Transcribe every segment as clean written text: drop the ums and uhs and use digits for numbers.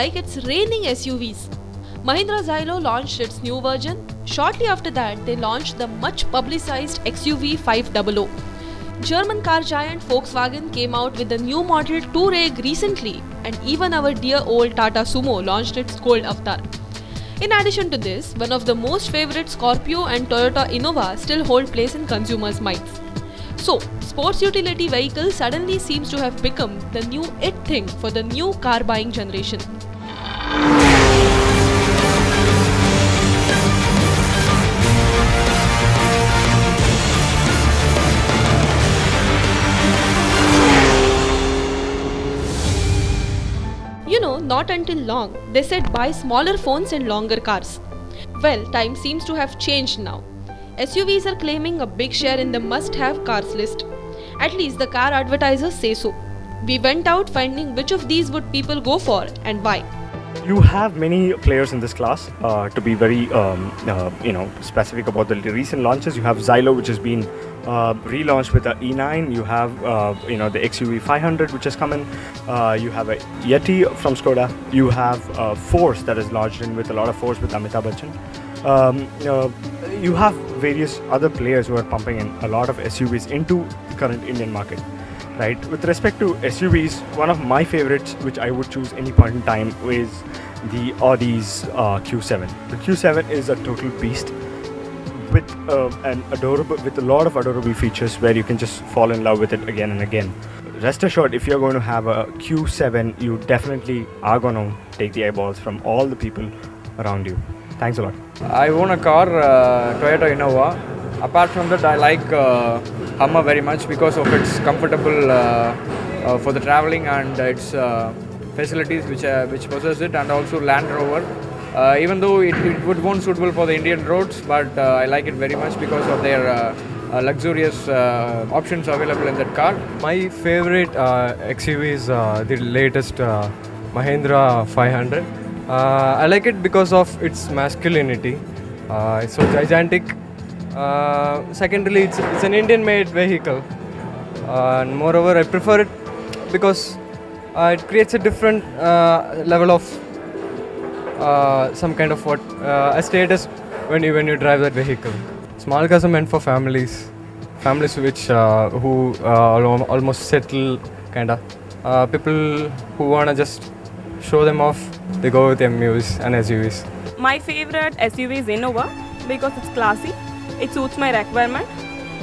like it's raining SUVs. Mahindra Xylo launched its new version. Shortly after that, they launched the much publicized XUV 500. German car giant Volkswagen came out with the new model Touareg recently, and even our dear old Tata Sumo launched its gold avatar. In addition to this, one of the most favorite Scorpio and Toyota Innova still hold place in consumers' minds. So, sports utility vehicle suddenly seems to have become the new it thing for the new car buying generation. You know, not until long, they said buy smaller phones and longer cars. Well, time seems to have changed now. SUVs are claiming a big share in the must-have cars list. At least the car advertisers say so. We went out finding which of these would people go for and why. You have many players in this class. To be very specific about the recent launches, you have Xylo, which has been relaunched with the E9. You have the XUV 500, which has come in. You have a Yeti from Skoda. You have Force that is lodged in with a lot of force with Amitabh Bachchan. You have various other players who are pumping in a lot of SUVs into the current Indian market. Right. With respect to SUVs, one of my favorites, which I would choose any point in time, is the Audi's Q7. The Q7 is a total beast with with a lot of adorable features where you can just fall in love with it again and again. Rest assured, if you're going to have a Q7, you definitely are going to take the eyeballs from all the people around you. Thanks a lot. I own a car, Toyota Innova. Apart from that, I like Hummer very much because of its comfortable for the traveling and its facilities which possess it, and also Land Rover. Even though it won't suitable for the Indian roads, but I like it very much because of their luxurious options available in that car. My favorite XUV is the latest Mahindra 500. I like it because of its masculinity. It's so gigantic. Secondly, it's an Indian-made vehicle, and moreover, I prefer it because it creates a different level of some kind of a status when you drive that vehicle. Small cars are meant for families which who almost settle kinda. People who wanna just show them off, they go with MUs and SUVs. My favorite SUV is Innova because it's classy. It suits my requirement.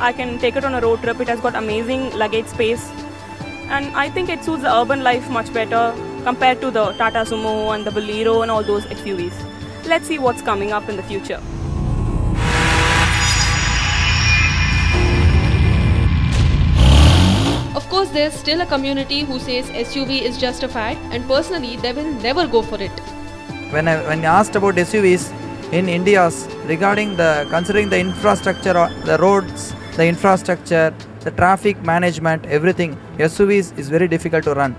I can take it on a road trip. It has got amazing luggage space, and I think it suits the urban life much better compared to the Tata Sumo and the Bolero and all those SUVs. Let's see what's coming up in the future. Of course, there's still a community who says SUV is just a fad, and personally, they will never go for it. When asked about SUVs in India regarding considering the infrastructure, the roads, the infrastructure, the traffic management, everything, SUVs is very difficult to run.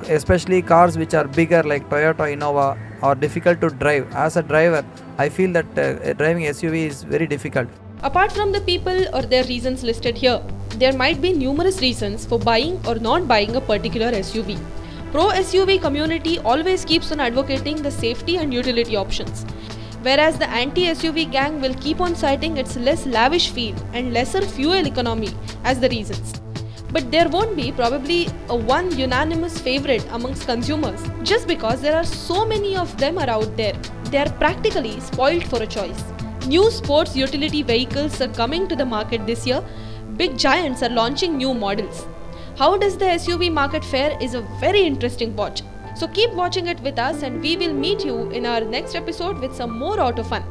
Especially cars which are bigger like Toyota Innova are difficult to drive. As a driver, I feel that driving SUV is very difficult. Apart from the people or their reasons listed here, there might be numerous reasons for buying or not buying a particular SUV. Pro SUV community always keeps on advocating the safety and utility options, whereas the anti-SUV gang will keep on citing its less lavish feel and lesser fuel economy as the reasons. But there won't be probably a one unanimous favorite amongst consumers just because there are so many of them are out there. They are practically spoiled for a choice. New sports utility vehicles are coming to the market this year. Big giants are launching new models. How does the SUV market fare is a very interesting watch. So keep watching it with us, and we will meet you in our next episode with some more auto fun.